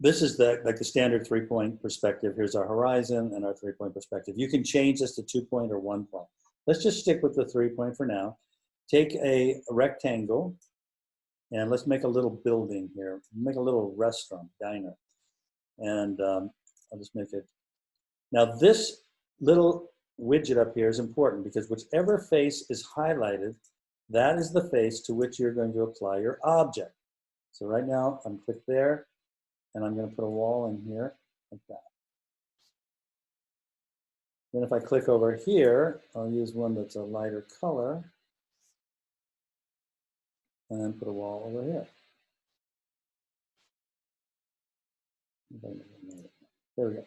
this is like the standard 3-point perspective. Here's our horizon and our 3-point perspective. You can change this to 2-point or 1-point. Let's just stick with the 3-point for now. Take a rectangle and let's make a little building here. Make a little restaurant, diner. And I'll just make it. Now this little widget up here is important because whichever face is highlighted, that is the face to which you're going to apply your object. So right now I'm clicked there and I'm going to put a wall in here like that. Then if I click over here, I'll use one that's a lighter color and then put a wall over here. There we go.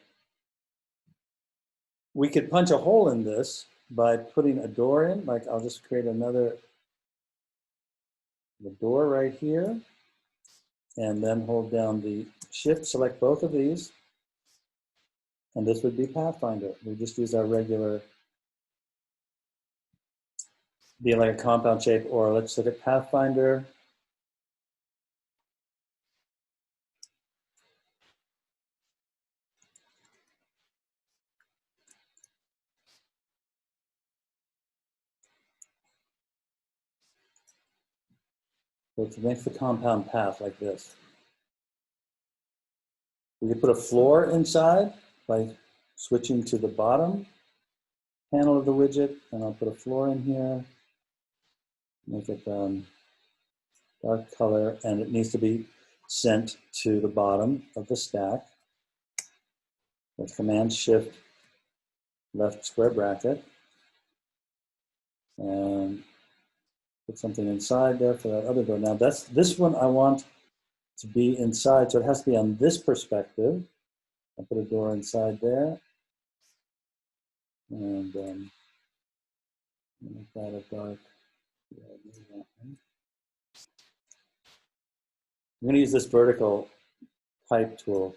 We could punch a hole in this by putting a door in, like I'll just create the door right here, and then hold down the shift, select both of these, and this would be Pathfinder. We just use our regular, be like a compound shape, or let's look at Pathfinder. So to make the compound path like this. We could put a floor inside by switching to the bottom panel of the widget, and I'll put a floor in here, make it dark color, and it needs to be sent to the bottom of the stack with Command Shift left square bracket, and put something inside there for that other door. Now this one I want to be inside, so it has to be on this perspective. I'll put a door inside there, and make that a dark. I'm going to use this vertical pipe tool.